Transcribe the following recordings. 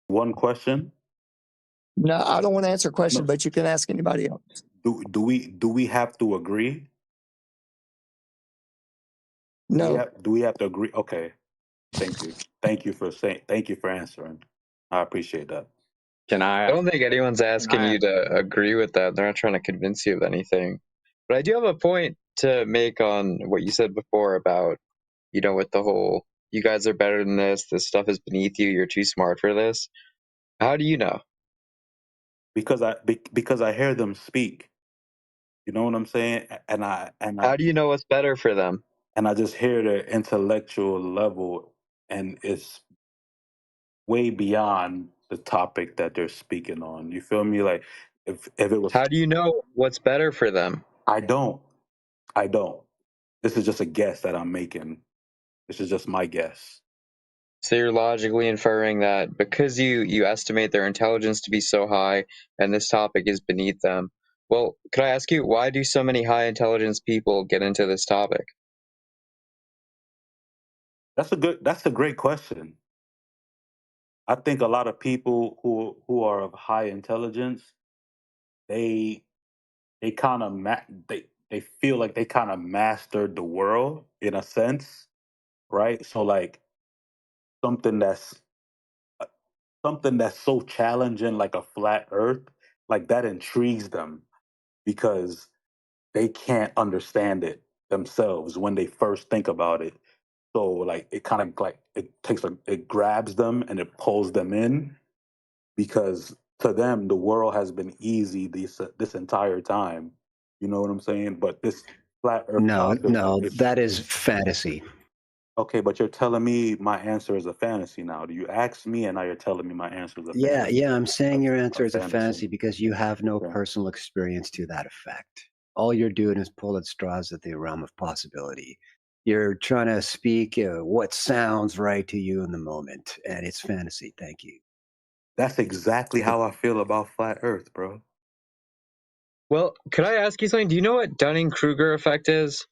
One question. No, I don't want to answer a question, No. but you can ask anybody else. Do we have to agree? No. Do we have to agree? Okay. Thank you. Thank you for answering. I appreciate that. I don't think anyone's asking you to agree with that. They're not trying to convince you of anything. But I do have a point to make on what you said before about, with the whole, you guys are better than this stuff is beneath you, you're too smart for this. How do you know? Because I hear them speak. You know what I'm saying? How do you know what's better for them? And I just hear their intellectual level, and it's way beyond the topic that they're speaking on. You feel me? Like if it was, How do you know what's better for them? I don't. This is just a guess that I'm making. This is just my guess. So you're logically inferring that because you estimate their intelligence to be so high and this topic is beneath them. Well, could I ask you, why do so many high intelligence people get into this topic? That's a great question. I think a lot of people who are of high intelligence, they they kind of they feel like they kind of mastered the world in a sense, right? So like something that's something that's so challenging like a flat earth, like that intrigues them because they can't understand it themselves when they first think about it. So like it kind of like it grabs them and it pulls them in because to them the world has been easy this entire time. You know what I'm saying? But this flat earth topic that is fantasy. Okay, but you're telling me my answer is a fantasy now. Do you ask me and now you're telling me my answer is a fantasy? Yeah, I'm saying your answer is a fantasy. fantasy because you have no Yeah. personal experience to that effect. All you're doing is pull at straws at the realm of possibility. You're trying to speak what sounds right to you in the moment, and it's fantasy. Thank you. That's exactly how I feel about flat earth, bro. Well, could I ask you something? Do you know what Dunning-Kruger effect is?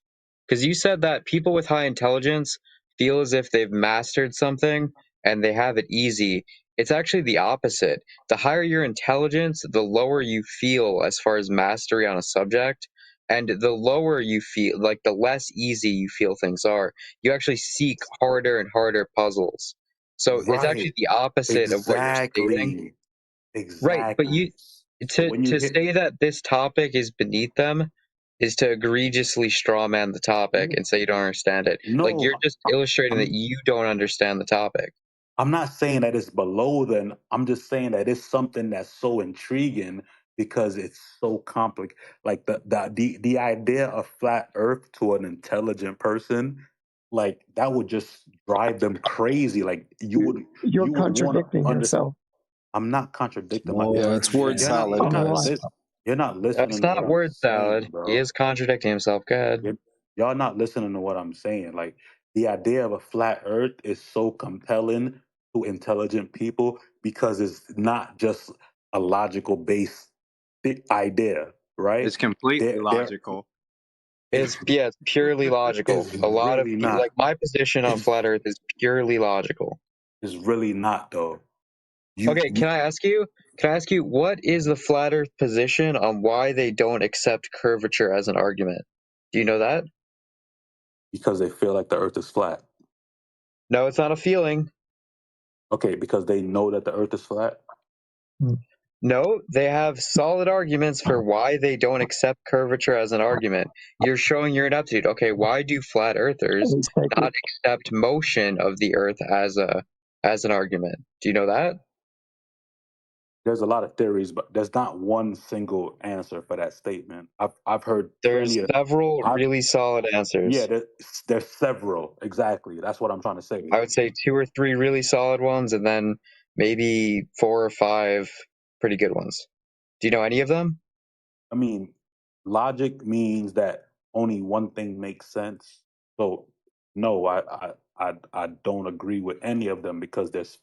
Because you said that people with high intelligence feel as if they've mastered something and they have it easy. It's actually the opposite. The higher your intelligence, the lower you feel as far as mastery on a subject. And the lower you feel, like the less easy you feel things are. You actually seek harder and harder puzzles. So it's actually the opposite of what you're stating. Exactly. Right, but So when you say that this topic is beneath them is to egregiously strawman the topic and say you don't understand it. Like you're just illustrating that you don't understand the topic. I'm not saying that it's below them. I'm just saying that it's something that's so intriguing because it's so complex. Like the idea of flat Earth to an intelligent person, like that would just drive them crazy. Like You're you would want contradicting to understand. yourself. I'm not contradicting It's word salad, guys. You're not listening That's to what not I'm word saying, salad. He bro. is contradicting himself. Go ahead. Y'all not listening to what I'm saying. Like the idea of a flat earth is so compelling to intelligent people because it's not just a logical based idea, right? It's completely They're, logical. It's purely logical. It's A lot of really people, like not. my position on flat Earth is purely logical. It's really not though. Okay, can I ask you? What is the flat Earth position on why they don't accept curvature as an argument? Do you know that? Because they feel like the earth is flat. No, it's not a feeling. Okay, because they know that the earth is flat. No, they have solid arguments for why they don't accept curvature as an argument. You're showing your ineptitude. Okay, why do flat earthers not accept motion of the earth as an argument? Do you know that? There's a lot of theories, but there's not one single answer for that statement. I've heard There's several really solid answers. Yeah, there's several. Exactly. That's what I'm trying to say. I would say 2 or 3 really solid ones, and then maybe 4 or 5 pretty good ones. Do you know any of them? I mean, logic means that only one thing makes sense. So no, I don't agree with any of them because there's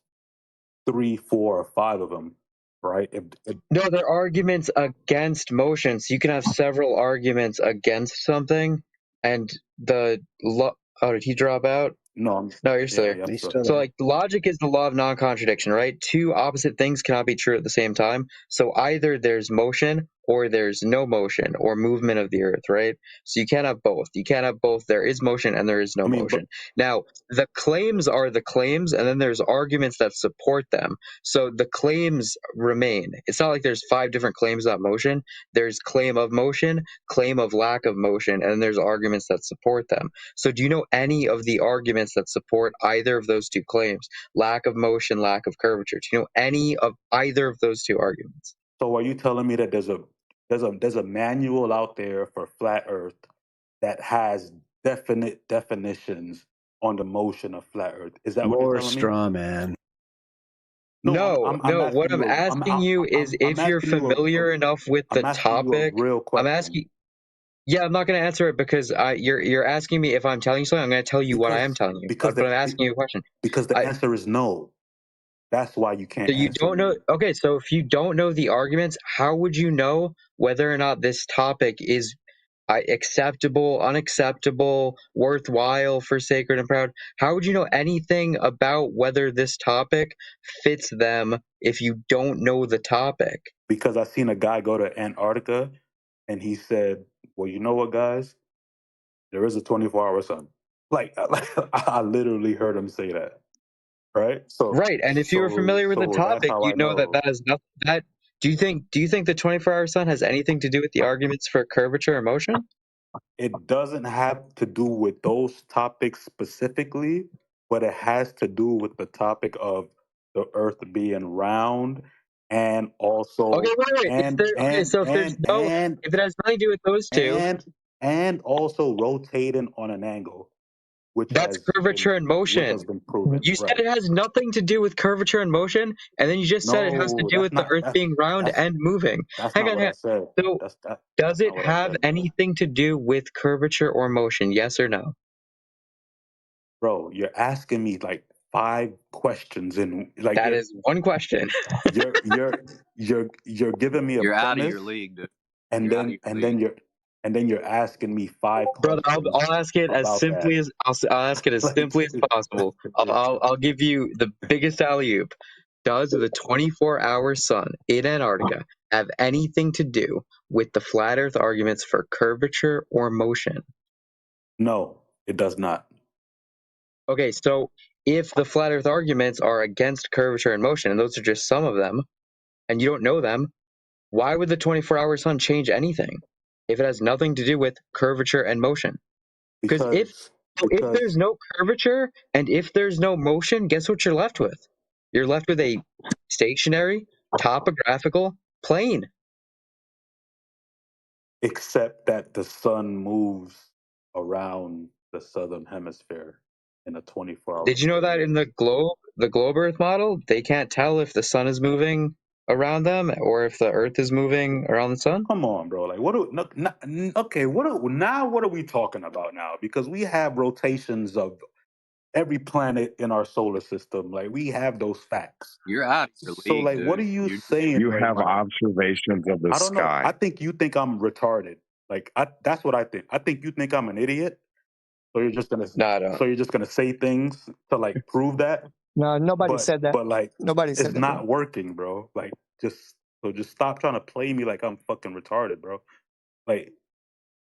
3, 4, or 5 of them, right? No, they're arguments against motion. So you can have several arguments against something, and oh, did he drop out? No, No, you're still yeah, here. yeah, I'm He's still still here. So, there. like, logic is the law of non-contradiction, right? Two opposite things cannot be true at the same time. So either there's motion or there's no motion or movement of the earth, right? So you can't have both. You can't have both. There is motion and there is no I mean, but motion. Now, the claims are the claims, and then there's arguments that support them. So the claims remain. It's not like there's 5 different claims about motion. There's claim of motion, claim of lack of motion, and then there's arguments that support them. So do you know any of the arguments that support either of those 2 claims? Lack of motion, lack of curvature. Do you know any of either of those 2 arguments? so are you telling me that there's a manual out there for flat Earth that has definite definitions on the motion of flat Earth? Is that what you're More telling me? straw man. No, No, I'm no. What asking I'm you. asking you is I'm if you're asking you familiar enough with the I'm asking you a topic. real I'm question asking. Yeah, I'm not going to answer it because you're asking me if I'm telling you something. I'm going to tell you what I am because telling you. because But the I'm asking you a question. because the I answer is no. That's why you So can't you answer don't know. me. Okay, so if you don't know the arguments, how would you know whether or not this topic is acceptable, unacceptable, worthwhile for sacred and proud? How would you know anything about whether this topic fits them if you don't know the topic? Because I seen a guy go to Antarctica and he said, "Well, you know what, guys? There is a 24-hour sun." Like I literally heard him say that. Right? Right, and if you were familiar with the So that's topic, how I you'd know that know. that is not that. Do you think the 24-hour sun has anything to do with the arguments for curvature or motion? It doesn't have to do with those topics specifically, but it has to do with the topic of the earth being round and Okay, also wait, wait. If there, okay, so if it has nothing to do with those 2, and and also rotating on an angle, that's curvature and which motion. has been proven. You said Right. it has nothing to do with curvature and motion, and then you just said it has to No, do with the Earth that's being round that's and moving. that's Hang not on, what hang I on. said. So, does That's it not what I have said. anything to do with curvature or motion? Yes or no? Bro, you're asking me like 5 questions and like That is one question. you're you're you're giving me a You're out of your premise league, dude. and You're out of then your league. you're asking me five Brother, questions I'll ask it as about that. simply as I'll ask it as Like simply as possible. I'll give you the biggest alley oop. Does the 24-hour sun in Antarctica have anything to do with the flat Earth arguments for curvature or motion? no, it does not. Okay, so if the flat Earth arguments are against curvature and motion, and those are just some of them, and you don't know them, why would the 24-hour sun change anything if it has nothing to do with curvature and motion? Because Because if because there's no curvature and if there's no motion, guess what you're left with? You're left with a stationary topographical plane. except that the sun moves around the southern hemisphere in a 24-hour Did you know that period. in the globe Earth model, they can't tell if the sun is moving around them or if the Earth is moving around the sun? Come on, bro. Like, what? Okay, what are we talking about now? Because we have rotations of every planet in our solar system. Like, we have those facts. You're out of your So, league, like, what are dude. you You're saying You right have now? observations of the I don't know. sky. You think I'm retarded. Like, that's what I think. I think you think I'm an idiot. So No, I don't. you're just gonna say things to like prove that. No, nobody said that. But like, Nobody it's said that, bro. not working, bro. Like, just stop trying to play me like I'm fucking retarded, bro. Like,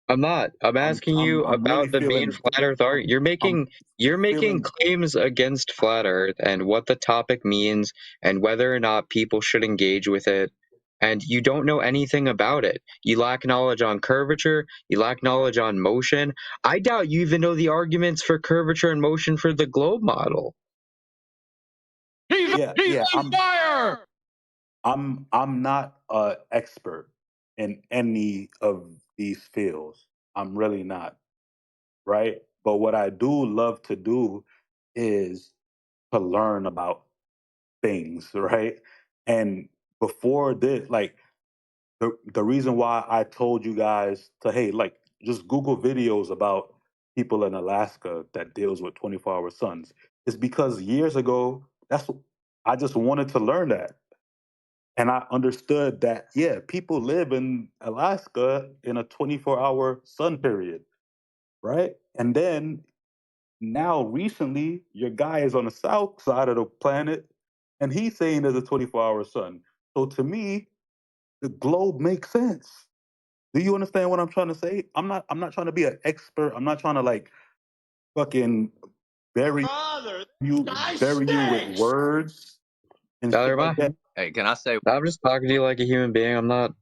I'm not. I'm asking you I'm really about the main feeling flat Earth argument. I'm You're making feeling claims against flat Earth and what the topic means and whether or not people should engage with it. And you don't know anything about it. You lack knowledge on curvature. You lack knowledge on motion. I doubt you even know the arguments for curvature and motion for the globe model. yeah, I'm not a expert in any of these fields. I'm really not, right? But what I do love to do is to learn about things, right? And before this, like the reason why I told you guys to, hey, like, just Google videos about people in Alaska that deals with 24-hour suns is because years ago, I just wanted to learn that. And I understood that, yeah, people live in Alaska in a 24-hour sun period, right? And then Now, recently, your guy is on the south side of the planet, and he's saying there's a 24-hour sun. So to me, the globe makes sense. Do you understand what I'm trying to say? I'm not trying to be an expert. I'm not trying to like fucking bury you with words and shit like that. Hey, can I say? I'm just talking to you like a human being. I'm not.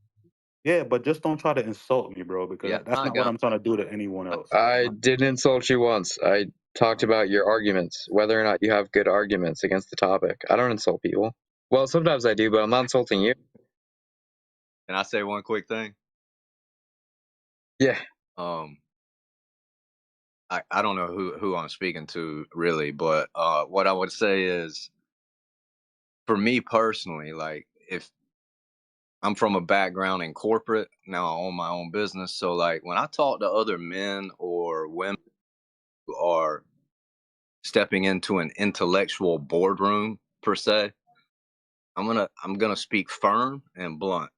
Yeah, but just don't try to insult me, bro, because that's not what I'm trying to do to anyone else. I didn't insult you once. I talked about your arguments, whether or not you have good arguments against the topic. I don't insult people. Well, sometimes I do, but I'm not insulting you. Can I say one quick thing? Yeah. I don't know who I'm speaking to really, but what I would say is, for me personally, like if I'm from a background in corporate, now I own my own business. So like when I talk to other men or women who are stepping into an intellectual boardroom per se, I'm gonna speak firm and blunt.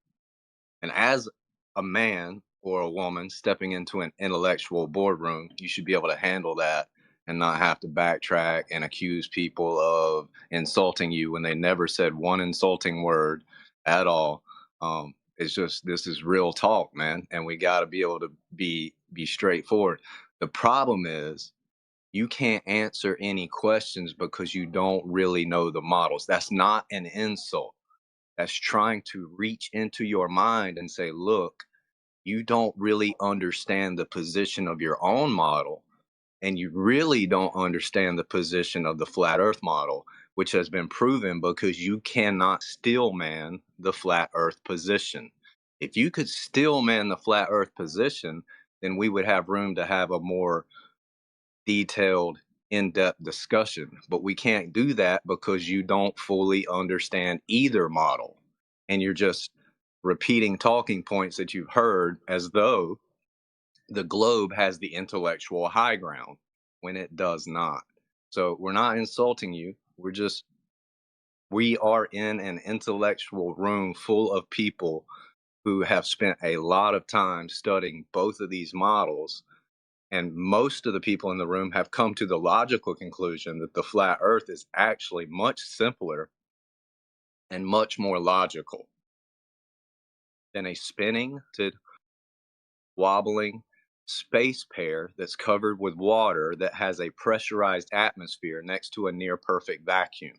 And as a man or a woman stepping into an intellectual boardroom, you should be able to handle that and not have to backtrack and accuse people of insulting you when they never said one insulting word at all. It's just, this is real talk, man, and we got to be able to be straightforward. The problem is you can't answer any questions because you don't really know the models. That's not an insult. That's trying to reach into your mind and say, look, you don't really understand the position of your own model, and you really don't understand the position of the flat earth model, which has been proven because you cannot steel man the flat earth position. If you could steel man the flat earth position, then we would have room to have a more detailed, in-depth discussion. But we can't do that because you don't fully understand either model. And you're just repeating talking points that you've heard as though the globe has the intellectual high ground when it does not. So we're not insulting you. We are in an intellectual room full of people who have spent a lot of time studying both of these models. And most of the people in the room have come to the logical conclusion that the flat earth is actually much simpler and much more logical than a spinning, wobbling space pair that's covered with water that has a pressurized atmosphere next to a near perfect vacuum.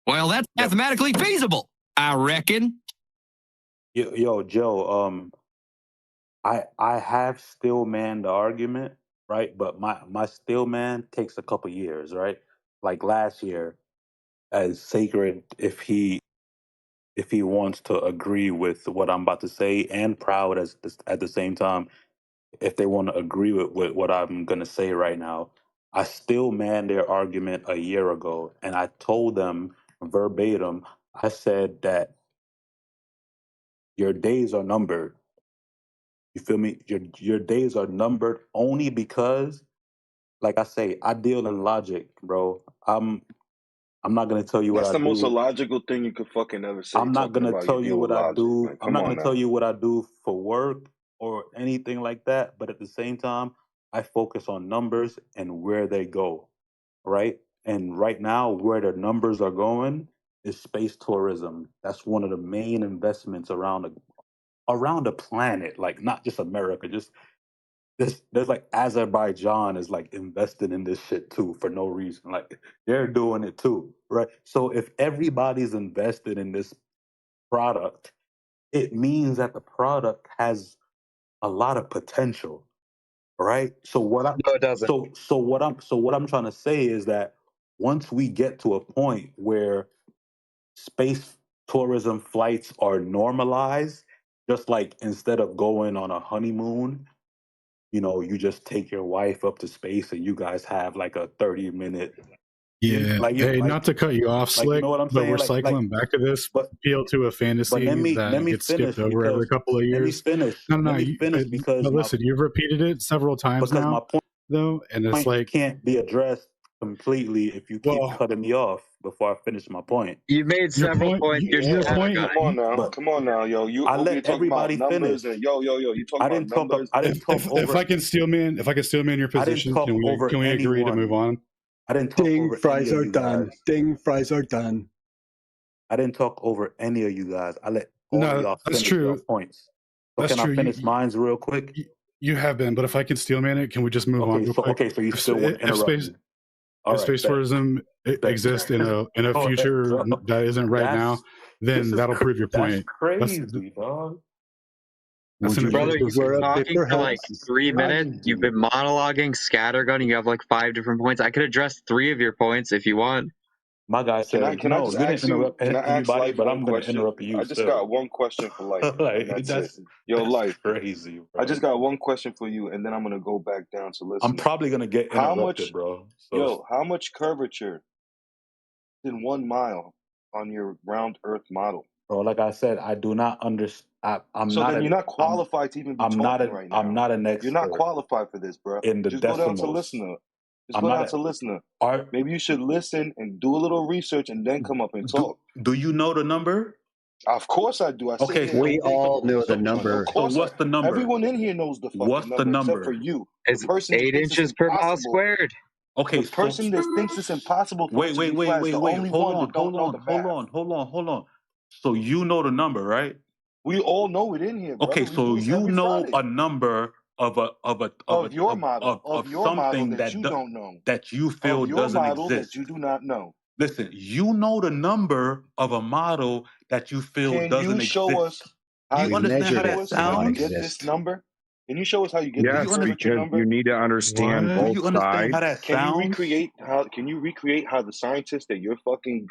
Well, that's mathematically feasible, I reckon. Yo, Joe, I have still manned the argument, right? But my still man takes a couple years, right? Like last year, as Sacred, if he wants to agree with what I'm about to say, and Proud at the same time, if they want to agree with what I'm gonna say right now, I still manned their argument a year ago, and I told them verbatim. I said that your days are numbered. You feel me? Your days are numbered only because, like I say, I deal in logic, bro. I'm not gonna tell you what That's I the most do. illogical thing you could fucking ever say. I'm not Talking gonna about you tell you deal with what I logic. do. Like, I'm come not on gonna tell now. you what I do for work or anything like that. But at the same time, I focus on numbers and where they go, right? And right now, where the numbers are going is space tourism. That's one of the main investments around the planet, like not just America, just there's like Azerbaijan is like invested in this shit too for no reason. Like they're doing it too, right? So if everybody's invested in this product, it means that the product has a lot of potential, right? So No, it doesn't. what I'm trying to say is that once we get to a point where space tourism flights are normalized, just like instead of going on a honeymoon, you just take your wife up to space and you guys have like a 30-minute. Yeah. Hey, not to cut you off, like, you Slick, know what I'm but we're saying? cycling back to this But appeal to a but let fantasy me that gets skipped finish over every because couple of let me years. finish. No, Let me finish because but listen, you've repeated it several times my now, though, and it's point like, can't be addressed completely if you keep cutting me off before I finish my point. You made several points. You're Yeah, scattergunning. come on now, yo. You I over here let talking about everybody numbers finish. and yo. You talking about numbers? I didn't talk over. If I can steel man your I didn't position, talk can over we agree to anyone. move on? I didn't talk Ding, over fries any of are you done. guys. Ding, fries are done. I didn't talk over any of you guys. I let all of No, y'all that's finish your true. points. So That's can true. I finish mines real quick? You have been, but if I can steel man it, can we just move on real quick? So you still want to interrupt me? If space tourism exists in a future that isn't right now, then that'll prove your point. That's crazy, dog. Brother, you've been talking for like 3 minutes. crazy. You've been monologuing, scattergunning. You have like 5 different points. I could address 3 of your points if you want. My guy said, Can I no, just you ask didn't interrupt Can I ask anybody, Life but one I'm going to question? interrupt you I just still. got one question for Life, and that's it. Yo, that's Life, crazy, bro. I just got one question for you, and then I'm gonna go back down to listen. I'm probably going to get interrupted, bro. So how much curvature in 1 mile on your round Earth model? Bro, like I said, I do not understand. You're not qualified to even be talking right now. I'm not an expert. You're not qualified for this, bro. In the Just decimals. go down to listener. Go down to listener. Maybe you should listen and do a little research and then come up and talk. Do you know the number? Of course I do. We all know the number. Of course, what's the number? Everyone in here knows the fucking What's the number? except for you. It's 8 inches per mile squared. Okay, the person that thinks it's impossible for it to be flat is the only one that don't know the math. Hold on. So you know the number, right? We all know it in here, brother. Okay, so you know a number of your model something that you don't know, that you feel of your doesn't model exist. that you do not know. Listen, you know the number of a model that you feel doesn't exist. Show us Do you understand how that sounds? Get this number? Can you show us how you get this because number? you need to understand both Do you understand sides. how that sounds? Can you recreate how the scientists that you're fucking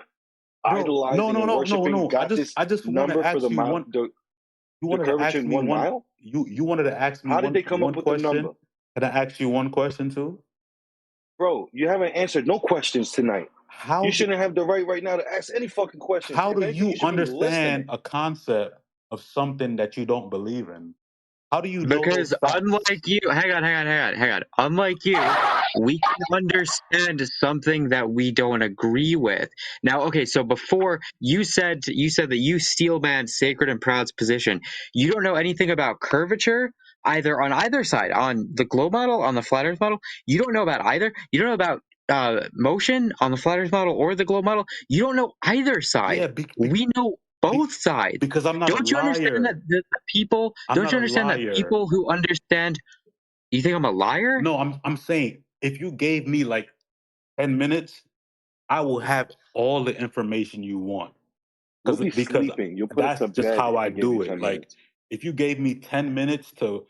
idolizing and worshiping got this I just number want to for the ask you one. You wanted to ask me 1 mile? You wanted to ask me how did they come up with question? the number? Can I ask you one question too? Bro, you haven't answered no questions tonight. You shouldn't have the right now to ask any fucking questions. How do you understand a concept of something that you don't believe in? How do you know Because those facts? unlike you, hang on. Unlike you, we can understand something that we don't agree with. Now, okay, so before you said that you steel man sacred and proud's position. You don't know anything about curvature either on either side, on the globe model, on the flat Earth model. You don't know about either. You don't know about motion on the flat Earth model or the globe model. You don't know either side. Yeah, we know both sides. Because I'm not don't a you liar. understand that the people don't you understand that people who understand you think I'm a liar? No, I'm saying if you gave me like 10 minutes, I will have all the information you want. You'll be sleeping. You'll put us to that's just bed how I if you give do me it. 10 Like minutes. if you gave me 10 minutes to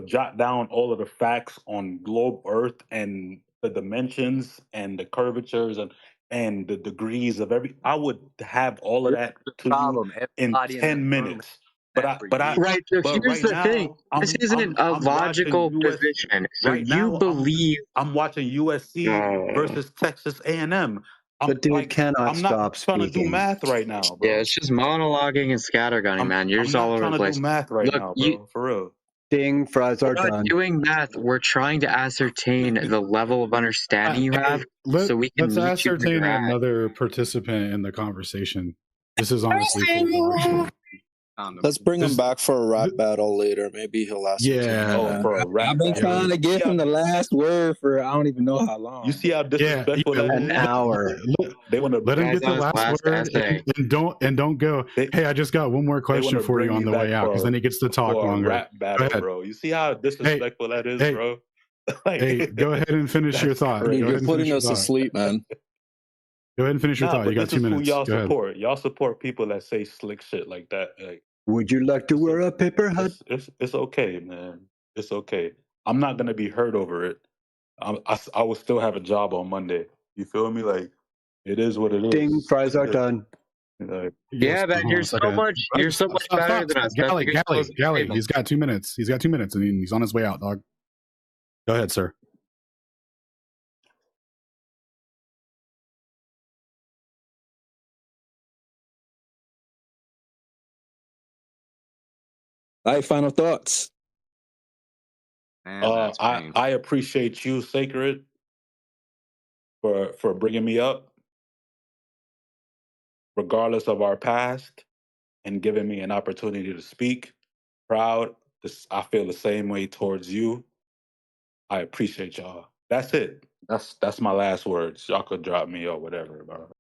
jot down all of the facts on globe Earth and the dimensions and the curvatures and the degrees of I would have all of that to you in 10 minutes. But right. So but here's right the thing. now This isn't a I'm watching logical position. So right you now believe I'm watching USC versus Texas A&M. The dude cannot I'm not stop trying to do speaking. math right now, bro. Yeah, it's just monologuing and scattergunning, man. You're just all over the place. I'm not trying to do math right Look, now, bro. For real. Ding, fries we're are not done. doing math. We're trying to ascertain the level of understanding you have, so we can let's meet you where ascertain you're at. another participant in the conversation. This is honestly for Let's bring him back for a rap battle later. Maybe he'll ascertain. For a rap I've been trying to give him the last word for I don't even know how long. You see how disrespectful that is? An hour. They want to let him get the last word and don't go. Hey, I just got one more question for you on the way out, because then he gets to talk longer. Rap battle, bro. You see how disrespectful that is, bro? Hey, go ahead and finish your thought. Dude, you're putting us asleep, man. Go ahead and finish your thought. You got 2 minutes. Y'all go support. ahead. Y'all support people that say slick shit like that. Like, would you like to wear a paper hat? It's okay, man. It's okay. I'm not gonna be hurt over it. I will still have a job on Monday. You feel me? Like, it is what it is. Ding, fries are done. Yeah, man, you're so much better than us. Gally, he's got 2 minutes. He's got 2 minutes, and he's on his way out, dog. Go ahead, sir. All right, final thoughts. I appreciate you, Sacred. for bringing me up, regardless of our past, and giving me an opportunity to speak. Proud. I feel the same way towards you. I appreciate y'all. That's it. That's my last words. Y'all could drop me or whatever, bro.